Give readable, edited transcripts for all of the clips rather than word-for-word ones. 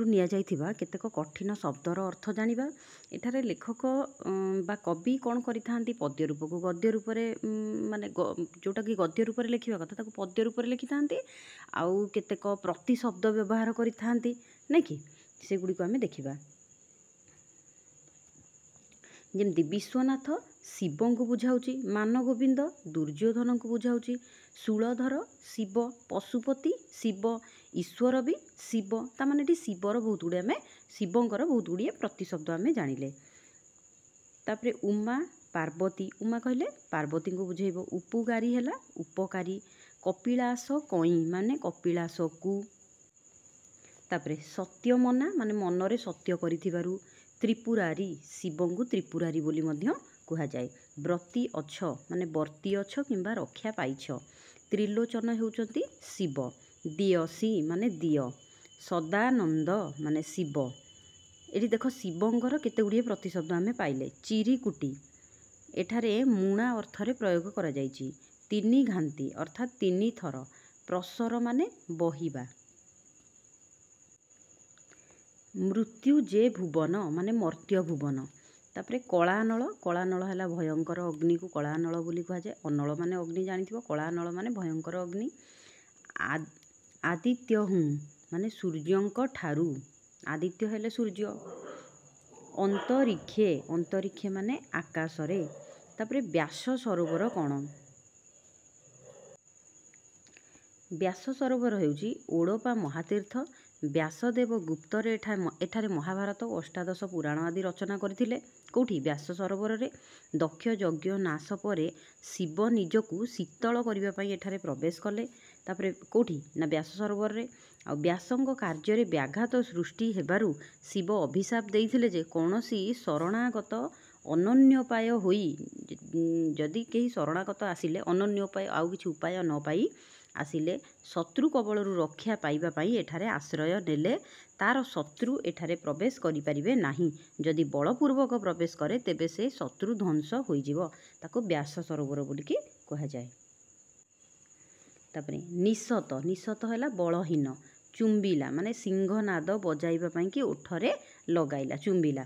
ବାକ୍ୟରୁ ନିଆଯାଇଥିବା କେତେକ କଠିନ ଶବ୍ଦର ଅର୍ଥ ଜାଣିବା। ଏଠାରେ ଲେଖକ ବା କବି କ'ଣ କରିଥାନ୍ତି, ପଦ୍ୟ ରୂପକୁ ଗଦ୍ୟ ରୂପରେ ମାନେ ଯେଉଁଟାକି ଗଦ୍ୟ ରୂପରେ ଲେଖିବା କଥା ତାକୁ ପଦ୍ୟ ରୂପରେ ଲେଖିଥାନ୍ତି, ଆଉ କେତେକ ପ୍ରତିଶବ୍ଦ ବ୍ୟବହାର କରିଥାନ୍ତି, ନାଇଁ କି? ସେଗୁଡ଼ିକୁ ଆମେ ଦେଖିବା। ଯେମିତି ବିଶ୍ୱନାଥ ଶିବଙ୍କୁ ବୁଝାଉଛି, ମାନଗୋବିନ୍ଦ ଦୁର୍ଯ୍ୟୋଧନଙ୍କୁ ବୁଝାଉଛି, ଶୂଳଧର ଶିବ, ପଶୁପତି ଶିବ, ଈଶ୍ୱର ବି ଶିବ। ତାମାନେ ଏଠି ଶିବର ବହୁତ ଗୁଡ଼ିଏ ଆମେ ଶିବଙ୍କର ବହୁତ ଗୁଡ଼ିଏ ପ୍ରତିଶବ୍ଦ ଆମେ ଜାଣିଲେ। ତାପରେ ଉମା ପାର୍ବତୀ, ଉମା କହିଲେ ପାର୍ବତୀଙ୍କୁ ବୁଝେଇବ। ଉପକାରୀ ହେଲା ଉପକାରୀ, କପିଳାସ କଇଁ ମାନେ କପିଳାସକୁ। ତାପରେ ସତ୍ୟମନା ମାନେ ମନରେ ସତ୍ୟ କରିଥିବାରୁ, ତ୍ରିପୁରାରୀ ଶିବଙ୍କୁ ତ୍ରିପୁରାରୀ ବୋଲି ମଧ୍ୟ କୁହାଯାଏ। ବ୍ରତୀ ଅଛ ମାନେ ବର୍ତ୍ତି ଅଛ କିମ୍ବା ରକ୍ଷା ପାଇଛ। ତ୍ରିଲୋଚନ ହେଉଛନ୍ତି ଶିବ, ଦିଅସି ମାନେ ଦିଅ, ସଦାନନ୍ଦ ମାନେ ଶିବ। ଏଠି ଦେଖ ଶିବଙ୍କର କେତେ ଗୁଡ଼ିଏ ପ୍ରତିଶବ୍ଦ ଆମେ ପାଇଲେ। ଚିରିକୁଟି ଏଠାରେ ମୁଣା ଅର୍ଥରେ ପ୍ରୟୋଗ କରାଯାଇଛି। ତିନି ଘାନ୍ତି ଅର୍ଥାତ୍ 3 ଥର। ପ୍ରସର ମାନେ ବହିବା। ମୃତ୍ୟୁ ଯେ ଭୁବନ ମାନେ ମର୍ତ୍ତ୍ୟ ଭୁବନ। ତାପରେ କଳାନଳ, କଳାନଳ ହେଲା ଭୟଙ୍କର ଅଗ୍ନିକୁ କଳାନଳ ବୋଲି କୁହାଯାଏ। ଅନଳ ମାନେ ଅଗ୍ନି ଜାଣିଥିବ, କଳାନଳ ମାନେ ଭୟଙ୍କର ଅଗ୍ନି। ଆଦିତ୍ୟହୁଁ ମାନେ ସୂର୍ଯ୍ୟଙ୍କ ଠାରୁ, ଆଦିତ୍ୟ ହେଲେ ସୂର୍ଯ୍ୟ। ଅନ୍ତରୀକ୍ଷେ, ଅନ୍ତରୀକ୍ଷେ ମାନେ ଆକାଶରେ। ତାପରେ ବ୍ୟାସ ସରୋବର କ'ଣ? ବ୍ୟାସ ସରୋବର ହେଉଛି ଓଡ଼ପା ମହାତୀର୍ଥ। ବ୍ୟାସଦେବ ଗୁପ୍ତରେ ଏଠାରେ ମହାଭାରତ ଓ ଅଷ୍ଟାଦଶ ପୁରାଣ ଆଦି ରଚନା କରିଥିଲେ। କେଉଁଠି? ବ୍ୟାସ ସରୋବରରେ। ଦକ୍ଷ ଯଜ୍ଞ ନାଶ ପରେ ଶିବ ନିଜକୁ ଶୀତଳ କରିବା ପାଇଁ ଏଠାରେ ପ୍ରବେଶ କଲେ। ତାପରେ କେଉଁଠି? ନା ବ୍ୟାସ ସରୋବରରେ। ଆଉ ବ୍ୟାସଙ୍କ କାର୍ଯ୍ୟରେ ବ୍ୟାଘାତ ସୃଷ୍ଟି ହେବାରୁ ଶିବ ଅଭିଶାପ ଦେଇଥିଲେ ଯେ କୌଣସି ଶରଣାଗତ ଅନନ୍ୟୋପାୟ ହୋଇ, ଯଦି କେହି ଶରଣାଗତ ଆସିଲେ ଅନନ୍ୟୋପାୟ ଆଉ କିଛି ଉପାୟ ନ ପାଇ ଆସିଲେ ଶତ୍ରୁ କବଳରୁ ରକ୍ଷା ପାଇବା ପାଇଁ ଏଠାରେ ଆଶ୍ରୟ ନେଲେ ତାର ଶତ୍ରୁ ଏଠାରେ ପ୍ରବେଶ କରିପାରିବେ ନାହିଁ। ଯଦି ବଳପୂର୍ବକ ପ୍ରବେଶ କରେ ତେବେ ସେ ଶତ୍ରୁ ଧ୍ୱଂସ ହୋଇଯିବ। ତାକୁ ବ୍ୟାସ ସରୋବର ବୋଲିକି କୁହାଯାଏ। ତାପରେ ନିଶତ, ନିଶତ ହେଲା ବଳହୀନ। ଚୁମ୍ବିଲା ମାନେ ସିଂହନାଦ ବଜାଇବା ପାଇଁକି ଓଠରେ ଲଗାଇଲା, ଚୁମ୍ବିଲା।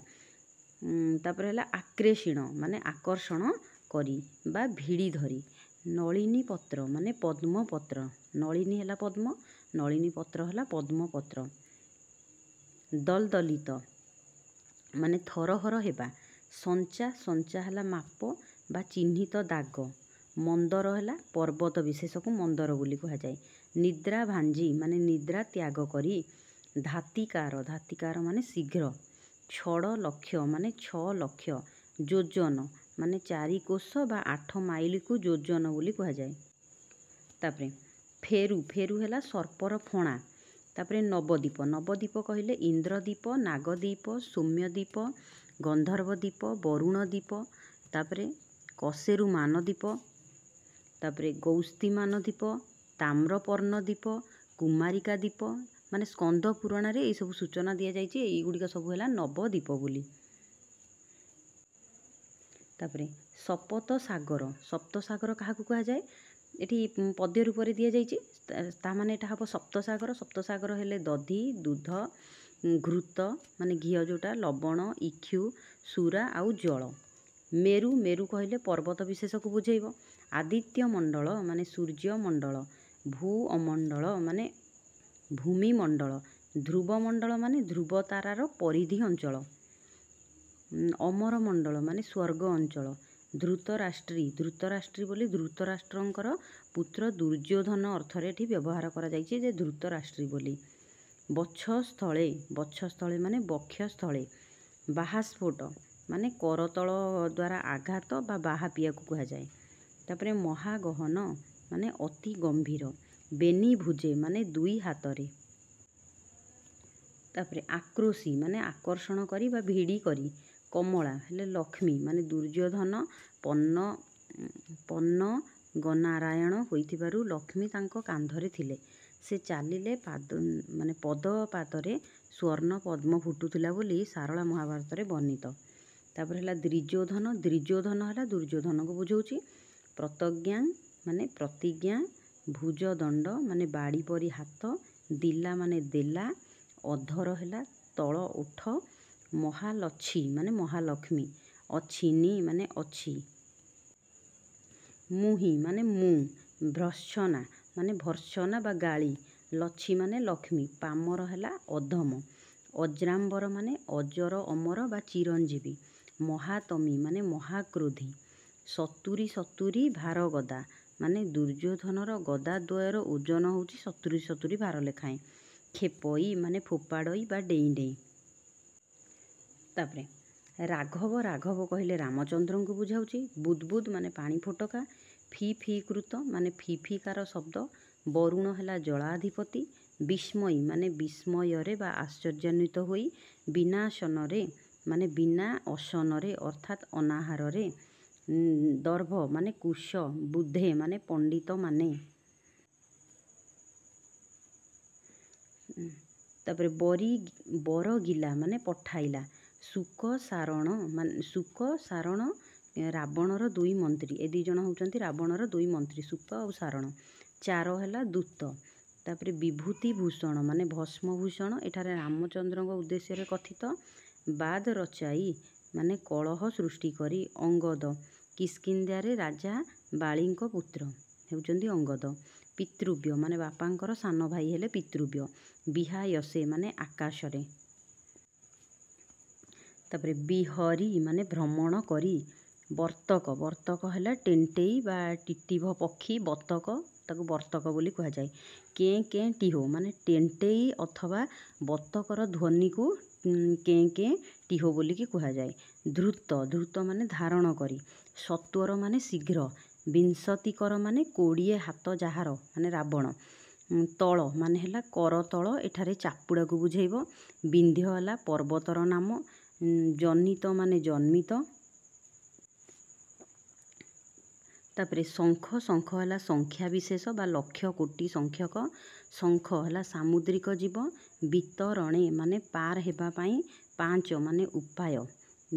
ତାପରେ ହେଲା ଆକ୍ରେଷିଣ ମାନେ ଆକର୍ଷଣ କରି ବା ଭିଡ଼ି ଧରି। ନଳିନୀ ପତ୍ର ମାନେ ପଦ୍ମପତ୍ର। ନଳିନୀ ହେଲା ପଦ୍ମ, ନଳିନୀ ପତ୍ର ହେଲା ପଦ୍ମପତ୍ର। ଦଲଦଲିତ ମାନେ ଥରହର ହେବା। ସଞ୍ଚା, ସଞ୍ଚା ହେଲା ମାପ ବା ଚିହ୍ନିତ ଦାଗ। ମନ୍ଦର ହେଲା ପର୍ବତ ବିଶେଷକୁ ମନ୍ଦର ବୋଲି କୁହାଯାଏ। ନିଦ୍ରା ଭାଞ୍ଜି ମାନେ ନିଦ୍ରା ତ୍ୟାଗ କରି। ଧାତିକାର, ଧାତିକାର ମାନେ ଶୀଘ୍ର। ଛଡ଼ ଲକ୍ଷ ମାନେ 6 ଲକ୍ଷ। ଯୋଜନ ମାନେ 4 କୋଶ ବା 8 ମାଇଲକୁ ଯୋଜନ ବୋଲି କୁହାଯାଏ। ତାପରେ ଫେରୁ, ଫେରୁ ହେଲା ସର୍ପର ଫଣା। ତାପରେ ନବଦ୍ୱୀପ, ନବଦ୍ୱୀପ କହିଲେ ଇନ୍ଦ୍ରଦ୍ୱୀପ, ନାଗଦ୍ୱୀପ, ସୌମ୍ୟଦ୍ୱୀପ, ଗନ୍ଧର୍ବଦ୍ୱୀପ, ବରୁଣଦ୍ୱୀପ। ତାପରେ କଶେରୁ ମାନଦ୍ୱୀପ, ତାପରେ ଗୌସ୍ତିମାନଦ୍ୱୀପ, ତାମ୍ରପର୍ଣ୍ଣଦ୍ୱୀପ, କୁମାରିକା ଦ୍ୱୀପ। ମାନେ ସ୍କନ୍ଦ ପୁରାଣରେ ଏଇସବୁ ସୂଚନା ଦିଆଯାଇଛି। ଏଇଗୁଡ଼ିକ ସବୁ ହେଲା ନବଦ୍ୱୀପ ବୋଲି। ତାପରେ ସପତ ସାଗର, ସପ୍ତସାଗର କାହାକୁ କୁହାଯାଏ? ଏଠି ପଦ୍ୟ ରୂପରେ ଦିଆଯାଇଛି। ତାମାନେ ଏଟା ହେବ ସପ୍ତସାଗର। ସପ୍ତସାଗର ହେଲେ ଦଧି, ଦୁଧ, ଘୃତ ମାନେ ଘିଅ ଯେଉଁଟା, ଲବଣ, ଇକ୍ଷୁ, ସୁରା ଆଉ ଜଳ। ମେରୁ, ମେରୁ କହିଲେ ପର୍ବତ ବିଶେଷକୁ ବୁଝେଇବ। ଆଦିତ୍ୟ ମଣ୍ଡଳ ମାନେ ସୂର୍ଯ୍ୟମଣ୍ଡଳ। ଭୂ ଅମଣ୍ଡଳ ମାନେ ଭୂମିମଣ୍ଡଳ। ଧ୍ରୁବମଣ୍ଡଳ ମାନେ ଧ୍ରୁବ ତାରାର ପରିଧି ଅଞ୍ଚଳ। ଅମରମଣ୍ଡଳ ମାନେ ସ୍ୱର୍ଗ ଅଞ୍ଚଳ। ଧୃତରାଷ୍ଟ୍ରୀ, ଧୃତରାଷ୍ଟ୍ରୀ ବୋଲି ଧୃତରାଷ୍ଟ୍ରଙ୍କର ପୁତ୍ର ଦୁର୍ଯ୍ୟୋଧନ ଅର୍ଥରେ ଏଠି ବ୍ୟବହାର କରାଯାଇଛି ଯେ ଧୃତରାଷ୍ଟ୍ରୀ ବୋଲି। ବକ୍ଷସ୍ଥଳେ, ବକ୍ଷସ୍ଥଳେ ମାନେ ବକ୍ଷସ୍ଥଳେ। ବାହାସ୍ଫୋଟ ମାନେ କରତଳ ଦ୍ୱାରା ଆଘାତ ବା ବାହା ପିଆକୁ କୁହାଯାଏ। ତାପରେ ମହାଗହନ ମାନେ ଅତି ଗମ୍ଭୀର। ବେନି ଭୁଜେ ମାନେ 2 ହାତରେ। ତାପରେ ଆକ୍ରୋଶୀ ମାନେ ଆକର୍ଷଣ କରି ବା ଭିଡ଼ି କରି। କମଳା ହେଲେ ଲକ୍ଷ୍ମୀ ମାନେ ଦୁର୍ଯ୍ୟୋଧନ ପନ୍ନଗନାରାୟଣ ହୋଇଥିବାରୁ ଲକ୍ଷ୍ମୀ ତାଙ୍କ କାନ୍ଧରେ ଥିଲେ। ସେ ଚାଲିଲେ ମାନେ ପଦ ପାଦରେ ସ୍ୱର୍ଣ୍ଣ ପଦ୍ମ ଫୁଟୁଥିଲା ବୋଲି ସାରଳା ମହାଭାରତରେ ବର୍ଣ୍ଣିତ। ତାପରେ ହେଲା ଦ୍ରିଜୋଧନ, ଦ୍ରିଜୋଧନ ହେଲା ଦୁର୍ଯ୍ୟୋଧନକୁ ବୁଝଉଛି। ପ୍ରତଜ୍ଞା ମାନେ ପ୍ରତିଜ୍ଞା। ଭୁଜଦଣ୍ଡ ମାନେ ବାଡ଼ି ପରି ହାତ। ଦିଲା ମାନେ ଦେଲା। ଅଧର ହେଲା ତଳ ଓଠ, ମହାଲକ୍ଷ୍ମୀ ମାନେ ମହାଲକ୍ଷ୍ମୀ, ଅଛିନି ମାନେ ଅଛି, ମୁହିଁ ମାନେ ମୁଁ, ଭର୍ତ୍ସନା ମାନେ ଭର୍ତ୍ସନା ବା ଗାଳି, ଲଛି ମାନେ ଲକ୍ଷ୍ମୀ, ପାମର ହେଲା ଅଧମ, ଅଜ୍ରାମ୍ବର ମାନେ ଅଜର ଅମର ବା ଚିରଞ୍ଜୀବୀ, ମହାତମୀ ମାନେ ମହାକ୍ରୋଧୀ, ସତୁରୀ ସତୁରୀ ଭାର ଗଦା ମାନେ ଦୁର୍ଯ୍ୟୋଧନର ଗଦା ଦ୍ୱୟର ଓଜନ ହେଉଛି 70 ଭାର ଲେଖାଏଁ, ଖେପଇ ମାନେ ଫୋପାଡ଼ଇ ବା ଡେଇଁ ଡେଇଁ। ତାପରେ ରାଘବ, ରାଘବ କହିଲେ ରାମଚନ୍ଦ୍ରଙ୍କୁ ବୁଝାଉଛି। ବୁଦବୁଦ ମାନେ ପାଣି ଫୋଟକା, ଫି ଫି କୃତ ମାନେ ଫିଫିକାର ଶବ୍ଦ, ବରୁଣ ହେଲା ଜଳାଧିପତି, ବିସ୍ମୟୀ ମାନେ ବିସ୍ମୟରେ ବା ଆଶ୍ଚର୍ଯ୍ୟାନ୍ୱିତ ହୋଇ, ବିନାଶନରେ ମାନେ ବିନା ଅସନରେ ଅର୍ଥାତ୍ ଅନାହାରରେ, ଦର୍ଭ ମାନେ କୁଶ, ବୁଧେ ମାନେ ପଣ୍ଡିତମାନେ। ତାପରେ ବରଗିଲା ମାନେ ପଠାଇଲା, ଶୁକ ସାରଣ ମାନେ ଶୁକ ସାରଣ ରାବଣର 2 ମନ୍ତ୍ରୀ, ଏ 2 ଜଣ ହେଉଛନ୍ତି ରାବଣର 2 ମନ୍ତ୍ରୀ, ଶୁକ ଆଉ ସାରଣ। ଚାର ହେଲା ଦୂତ। ତାପରେ ବିଭୂତି ଭୂଷଣ ମାନେ ଭସ୍ମଭୂଷଣ, ଏଠାରେ ରାମଚନ୍ଦ୍ରଙ୍କ ଉଦ୍ଦେଶ୍ୟରେ କଥିତ। ବାଦ ରଚାଇ ମାନେ କଳହ ସୃଷ୍ଟି କରି, ଅଙ୍ଗଦ କିଷ୍କିନ୍ଧ୍ୟାରେ ରାଜା ବାଳୀଙ୍କ ପୁତ୍ର ହେଉଛନ୍ତି ଅଙ୍ଗଦ। ପିତୃବ୍ୟ ମାନେ ବାପାଙ୍କର ସାନ ଭାଇ ହେଲେ ପିତୃବ୍ୟ। ବିହାୟସେ ମାନେ ଆକାଶରେ। ତାପରେ ବିହରି ମାନେ ଭ୍ରମଣ କରି, ବର୍ତ୍ତକ, ବର୍ତ୍ତକ ହେଲା ଟେଣ୍ଟେଇ ବା ଟିଟିଭ ପକ୍ଷୀ, ବତକ ତାକୁ ବର୍ତ୍ତକ ବୋଲି କୁହାଯାଏ। କେଁ କେଁ ଟିହୋ ମାନେ ଟେଣ୍ଟେଇ ଅଥବା ବତକର ଧ୍ୱନିକୁ କେଁ କେଁ ଟିହୋ ବୋଲିକି କୁହାଯାଏ। ଧୃତ, ଧୃତ ମାନେ ଧାରଣ କରି, ସତ୍ୱର ମାନେ ଶୀଘ୍ର, ବିଂଶତିକର ମାନେ 20 ହାତ ଯାହାର ମାନେ ରାବଣ। ତଳ ମାନେ ହେଲା କରତଳ, ଏଠାରେ ଚାପୁଡ଼ାକୁ ବୁଝେଇବ। ବିନ୍ଧ୍ୟ ହେଲା ପର୍ବତର ନାମ, ଜନିତ ମାନେ ଜନ୍ମିତ। ତାପରେ ଶଙ୍ଖ, ଶଙ୍ଖ ହେଲା ସଂଖ୍ୟା ବିଶେଷ ବା ଲକ୍ଷ କୋଟି ସଂଖ୍ୟକ। ଶଙ୍ଖ ହେଲା ସାମୁଦ୍ରିକ ଜୀବ। ବିତରଣେ ମାନେ ପାର ହେବା ପାଇଁ, 5 ମାନେ ଉପାୟ।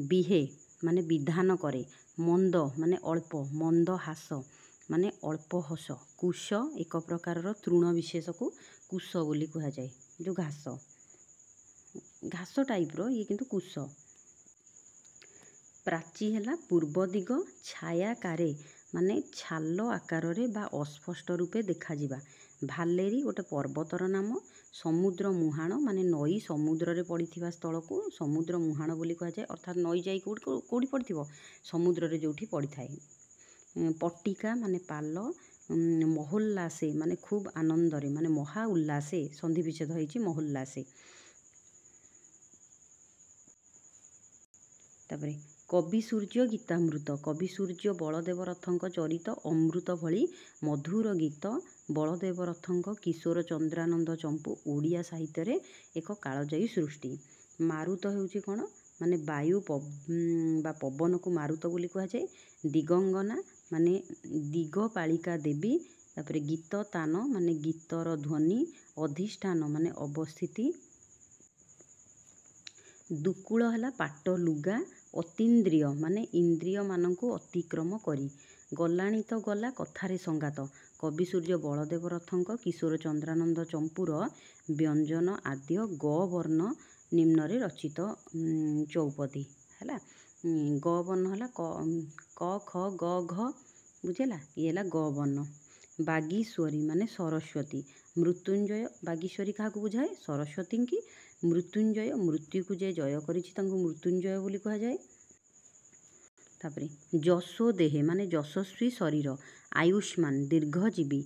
ବିହେ ମାନେ ବିଧାନ କରେ। ମନ୍ଦ ମାନେ ଅଳ୍ପ, ମନ୍ଦ ହାସ ମାନେ ଅଳ୍ପ ହସ। କୁଶ ଏକ ପ୍ରକାରର ତୃଣ ବିଶେଷକୁ କୁଶ ବୋଲି କୁହାଯାଏ, ଯେଉଁ ଘାସ, ଘାସ ଟାଇପ୍ର ଇଏ କିନ୍ତୁ କୁଶ। ପ୍ରାଚୀ ହେଲା ପୂର୍ବ ଦିଗ, ଛାୟାକାରେ ମାନେ ଛାଲ ଆକାରରେ ବା ଅସ୍ପଷ୍ଟ ରୂପେ ଦେଖାଯିବା। ଭାଲେରୀ ଗୋଟେ ପର୍ବତର ନାମ। ସମୁଦ୍ର ମୁହାଣ ମାନେ ନଈ ସମୁଦ୍ରରେ ପଡ଼ିଥିବା ସ୍ଥଳକୁ ସମୁଦ୍ର ମୁହାଣ ବୋଲି କୁହାଯାଏ, ଅର୍ଥାତ୍ ନଈ ଯାଇ କେଉଁଠି ପଡ଼ିଥିବ, ସମୁଦ୍ରରେ ଯେଉଁଠି ପଡ଼ିଥାଏ। ପଟ୍ଟିକା ମାନେ ପାଲ। ମହୋଲ୍ଲାସେ ମାନେ ଖୁବ୍ ଆନନ୍ଦରେ ମାନେ ମହା ଉଲ୍ଲାସେ, ସନ୍ଧି ବିଚ୍ଛେଦ ହେଇଛି ମହୋଲ୍ଲାସେ। ତାପରେ କବି ସୂର୍ଯ୍ୟ ଗୀତାମୃତ, କବି ସୂର୍ଯ୍ୟ ବଳଦେବ ରଥଙ୍କ ଚରିତ ଅମୃତ ଭଳି ମଧୁର ଗୀତ। ବଳଦେବ ରଥଙ୍କ କିଶୋର ଚନ୍ଦ୍ରାନନ୍ଦ ଚମ୍ପୁ ଓଡ଼ିଆ ସାହିତ୍ୟରେ ଏକ କାଳଜୟୀ ସୃଷ୍ଟି। ମାରୁତ ହେଉଛି କ'ଣ ମାନେ ବାୟୁ ବା ପବନକୁ ମାରୁତ ବୋଲି କୁହାଯାଏ। ଦିଗଙ୍ଗନା ମାନେ ଦିଗପାଳିକା ଦେବୀ। ତାପରେ ଗୀତ ତାନ ମାନେ ଗୀତର ଧ୍ୱନି। ଅଧିଷ୍ଠାନ ମାନେ ଅବସ୍ଥିତି। ଦୁକୁଳ ହେଲା ପାଟ ଲୁଗା। ଅତୀନ୍ଦ୍ରିୟ ମାନେ ଇନ୍ଦ୍ରିୟମାନଙ୍କୁ ଅତିକ୍ରମ କରି। ଗଲାଣି ତ ଗଲା କଥାରେ ସଙ୍ଗାତ। କବି ସୂର୍ଯ୍ୟ ବଳଦେବ ରଥଙ୍କ କିଶୋର ଚନ୍ଦ୍ରାନନ୍ଦ ଚମ୍ପୁର ବ୍ୟଞ୍ଜନ ଆଦ୍ୟ ଗ ବର୍ଣ୍ଣ ନିମ୍ନରେ ରଚିତ ଚୌପଦୀ ହେଲା। ଗ ବର୍ଣ୍ଣ ହେଲା କ ଖ ଗ ଘ, ବୁଝିଲା, ଇଏ ହେଲା ଗ ବର୍ଣ୍ଣ। ବାଗୀଶ୍ୱରୀ ମାନେ ସରସ୍ୱତୀ। ମୃତ୍ୟୁଞ୍ଜୟ, ବାଗୀଶ୍ୱରୀ କାହାକୁ ବୁଝାଏ? ସରସ୍ୱତୀଙ୍କି। ମୃତ୍ୟୁଞ୍ଜୟ, ମୃତ୍ୟୁକୁ ଯେ ଜୟ କରିଛି ତାଙ୍କୁ ମୃତ୍ୟୁଞ୍ଜୟ ବୋଲି କୁହାଯାଏ। ତାପରେ ଯଶୋ ଦେହେ ମାନେ ଯଶସ୍ୱୀ ଶରୀର। ଆୟୁଷ୍ମାନ ଦୀର୍ଘଜୀବୀ।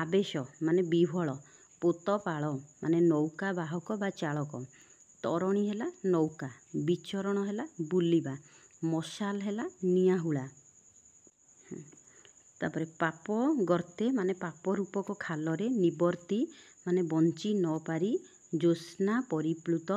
ଆବେଶ ମାନେ ବିହ୍ୱଳ। ପୋତପାଳ ମାନେ ନୌକା ବାହକ ବା ଚାଳକ। ତରଣୀ ହେଲା ନୌକା। ବିଚରଣ ହେଲା ବୁଲିବା। ମଶାଲ ହେଲା ନିଆହୁଳା। ତାପରେ ପାପ ଗର୍ତ୍ତେ ମାନେ ପାପ ରୂପକ ଖାଲରେ। ନିବର୍ତ୍ତି ମାନେ ବଞ୍ଚି ନ ପାରି। ଜ୍ୟୋତ୍ସ୍ନା ପରିପ୍ଲୁତ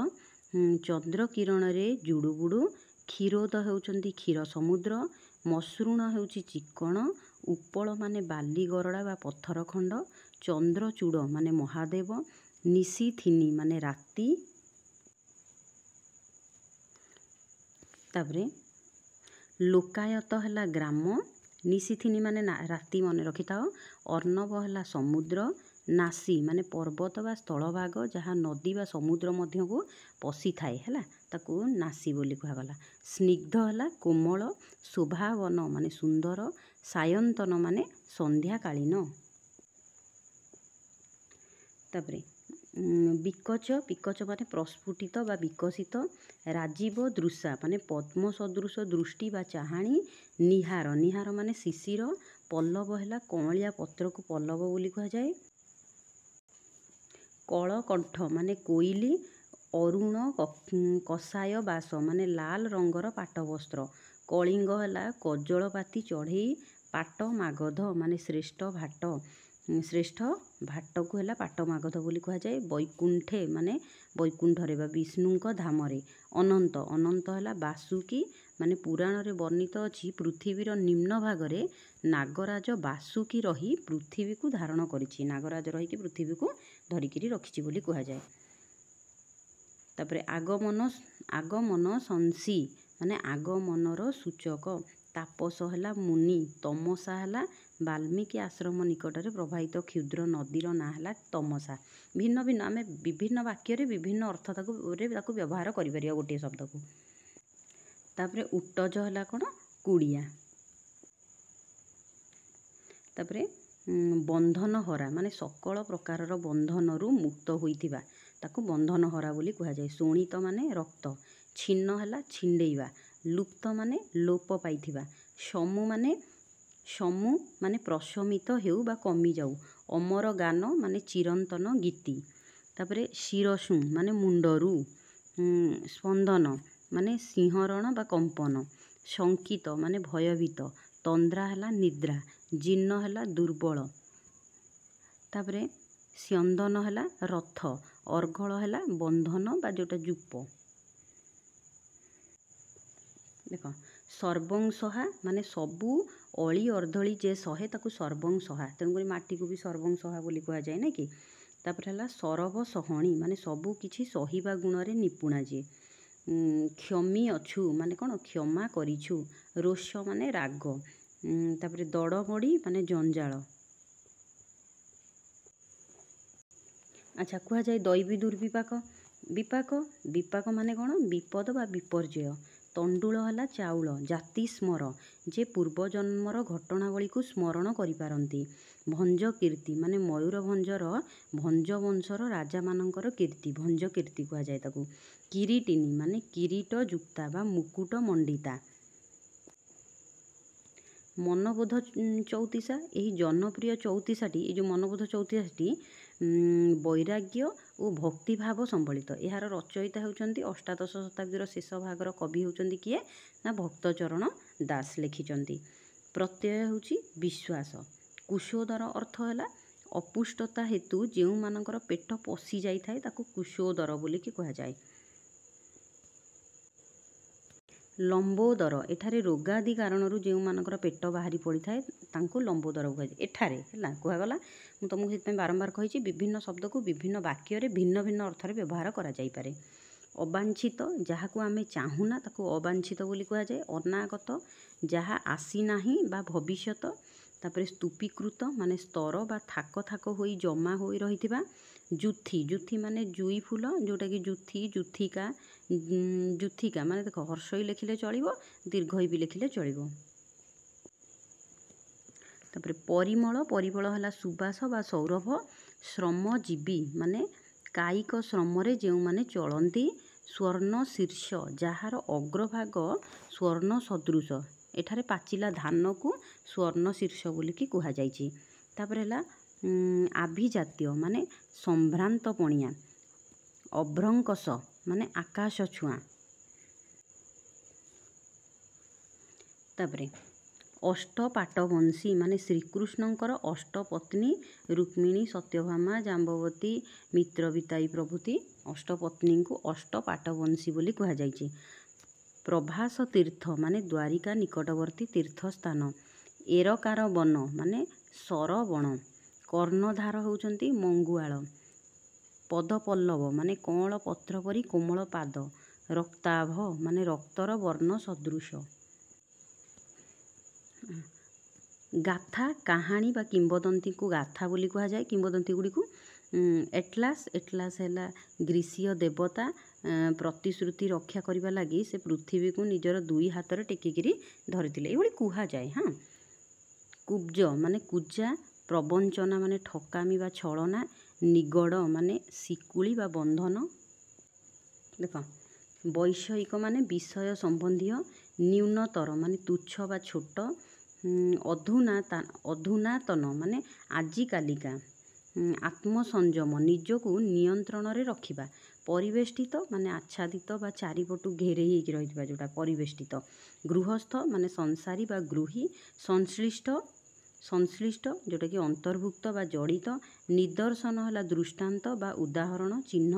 ଚନ୍ଦ୍ର କିରଣରେ ଜୁଡ଼ୁବୁଡ଼ୁ। କ୍ଷୀରୋଦ ହେଉଛନ୍ତି କ୍ଷୀର ସମୁଦ୍ର। ମସୃଣ ହେଉଛି ଚିକ୍କଣ। ଉପଳ ମାନେ ବାଲି ଗରଡ଼ା ବା ପଥର ଖଣ୍ଡ। ଚନ୍ଦ୍ରଚୂଡ଼ ମାନେ ମହାଦେବ। ନିଶିଥିନି ମାନେ ରାତି। ତାପରେ ଲୋକାୟତ ହେଲା ଗ୍ରାମ। ନିଶିଥିନି ମାନେ ରାତି, ମନେ ରଖିଥାଅ। ଅର୍ଣ୍ଣବ ହେଲା ସମୁଦ୍ର। नासी माने पर्वत बा स्थलभाग जहाँ नदी बा समुद्र मध्य को पशि थाए है ताकू नासी बोली कहगला। स्निग्ध है कोमल, शोभावन माने सुंदर, सायंतन माने संध्याकालीन। तापरे विकच, विकच माने प्रस्फुटित बा विकसित। राजीव दृशा माने पद्म सदृश दृष्टि बा चाहाणी। निहार, निहार माने शिशिर। पल्लव है कमलिया पत्र को पल्लव बोली कह जाए। कलकंठ माने कोइली। अरुण कषाय बास माने लाल रंगर पाटवस्त्र। कलिंग है कजलपाती चढ़ई। पाट मागध माने श्रेष्ठ भाट, श्रेष्ठ भाट को है पाट मागध बोली कह जाए। वैकुंठे माने वैकुंठरे बा विष्णुंक धामरे। अनंत, अनंत है बासुकी माने पुराण रे वर्णित अछि पृथ्वीर निम्न भागरे नागराज बासुकी रही पृथ्वी को धारण करिछि। नागराज रही कि पृथ्वी को धरिकिरी रखिछि बोली कह जाए। तापरे आगमन, आगमन संसी माने आगमनर सूचक। तापस है मुनि। तमसा है वाल्मीकि आश्रम निकटरे प्रवाहित क्षुद्र नदीर ना है तमसा। भिन्न भिन्न आम विभिन्न वाक्य विभिन्न अर्थ ताकू व्यवहार कर गोटे शब्द को। तापरे उट्टज है कौन कुड़िया। तापरे बंधन हरा माने सकल प्रकार बंधन मुक्त होइथिबा ताकू बंधन हरा बोली कह जाए। शोणित माने रक्त। छिन्न है छिंडेइबा। लुप्त माने लोप पाइथिबा। समु माने प्रशमित हेउ बा कमी जाऊ। अमर गान माने चिरंतन गीति। तापरे शिरसु माने मुंडरू। स्पंदन माने सिंहरण बा कंपन। शंकित माने भयभीत। तंद्रा है निद्रा। जीर्ण है दुर्बल। तापरे स्यंदन है रथ। अर्घल है बंधन बा जोटा जूप। देख सर्वंसहा माने सबू अली अर्धली जे सहे ताकू सर्वंसहा। तेणुक माटी को भी सर्वंसहा बोली कह जाए ना कि। तापर है सरब सहणी माने सबू किछि सहिबा गुण रे निपुणा जे। क्षमी अछु माने कौन क्षमा करिछु। रोष माने राग। तापर दड़बड़ी माने जंजाल। अच्छा कह जाए दैवी दुर्विपाक। विपाक, विपाक माने कौन विपद बा विपर्जय। तंडुल है चाउल। जाति स्मर जे पूर्व जन्मर घटनावली को स्मरण करिपारंती। भंज कीर्ति माने मयूरभंजर भंज वंशर राजा मानकर कीर्ति भंज कीर्ति कह जाए ताकू। किरीटिनी माने किरीट जुक्ता बा मुकुट मंडिता। मनबोध चौतीसा, यही जनप्रिय चौतीसाटी ये जो मनबोध चौतीसाटी वैराग्य और भक्तिभाव संबलित। यार रचयिता होउचंती अष्टादश शताब्दीर शेष भागर कवि होउचंती किए ना भक्तचरण दास लिखिचंती। प्रत्यय होउची विश्वास। कुशोदर अर्थ है अपुष्टता हेतु जेउ मानकर पेट पशि जाई थाए ताकू कुशोदर बोली कि कह जाए। लंबोदर एठारे रोगादि कारणरू जो मानकर पेट बाहरी पड़ी थाए तांको लंबोदर कह जाए। एठारे है कहगला मुझे तुमको से बारंबार कही विभिन्न शब्द को विभिन्न वाक्य भिन्न भिन्न अर्थ व्यवहार करा जाई पारे। अवांछित जहाँ को आमे चाहूना ताको अवांछित बोली कह जाए। अनागत जहाँ आसी नाही बा भविष्यत। तापरे स्तूपीकृत माने स्तर बा थाक थाक होई जमा होई रहिथिबा। जुथी, जुथी माने जुई फूल जोटा कि जुथी जुथिका। जुथिका माने देख हर्षई लिखिले चलिबो दीर्घई भी लिखिले चलिबो। तापरे परिमल, परिमल है सुबास बा सौरभ। श्रमजीवी माने कायिक श्रमरे जो माने चलती। स्वर्ण शीर्ष जार अग्रभाग स्वर्ण सदृश। एठारे पाचिला धान को स्वर्ण शीर्ष बोलिकी कह जाइछि। तापर है आभिजात्य माने संभ्रांत पणिया। अभ्रंकस माने आकाश छुआ। तापरे अष्टपाटवंशी माने श्रीकृष्णंकर अष्टपत्नी रुक्मिणी, सत्यभामा, जाम्बवती, मित्रविताई प्रभृति अष्टपत्नी को अष्टपाटवंशी बोली कह जाइछि। प्रभास तीर्थ माने द्वारिका निकटवर्ती तीर्थस्थान। एरकार वन माने सरवण। कर्णधार होउचंती मंगुआल। पदपल्लव माने कौल पत्र परी कोमल पाद। रक्ताभ माने रक्तर वर्ण सदृश। ଗାଥା କାହାଣୀ ବା କିମ୍ବଦନ୍ତୀକୁ ଗାଥା ବୋଲି କୁହାଯାଏ। କିମ୍ବଦନ୍ତୀ ଗୁଡ଼ିକୁ ଏଟଲାସ୍ ହେଲା ଗ୍ରୀସୀୟ ଦେବତା। ପ୍ରତିଶ୍ରୁତି ରକ୍ଷା କରିବା ଲାଗି ସେ ପୃଥିବୀକୁ ନିଜର 2 ହାତରେ ଟେକିକିରି ଧରିଥିଲେ, ଏଇଭଳି କୁହାଯାଏ। ହଁ, କୁବ୍ଜ ମାନେ କୁଜା, ପ୍ରବଞ୍ଚନା ମାନେ ଠକାମି ବା ଛଳନା, ନିଗଡ଼ ମାନେ ଶିକୁଳି ବା ବନ୍ଧନ। ଦେଖ, ବୈଷୟିକ ମାନେ ବିଷୟ ସମ୍ବନ୍ଧୀୟ, ନ୍ୟୁନତର ମାନେ ତୁଚ୍ଛ ବା ଛୋଟ, ଅଧୁନାତନ ମାନେ ଆଜିକାଲିକା, ଆତ୍ମସଂଯମ ନିଜକୁ ନିୟନ୍ତ୍ରଣରେ ରଖିବା, ପରିବେଷ୍ଟିତ ମାନେ ଆଚ୍ଛାଦିତ ବା ଚାରିପଟୁ ଘେରେଇ ହେଇକି ରହିଥିବା ଯେଉଁଟା ପରିବେଷ୍ଟିତ, ଗୃହସ୍ଥ ମାନେ ସଂସାରୀ ବା ଗୃହୀ, ସଂଶ୍ଳିଷ୍ଟ ଯେଉଁଟାକି ଅନ୍ତର୍ଭୁକ୍ତ ବା ଜଡ଼ିତ, ନିଦର୍ଶନ ହେଲା ଦୃଷ୍ଟାନ୍ତ ବା ଉଦାହରଣ ଚିହ୍ନ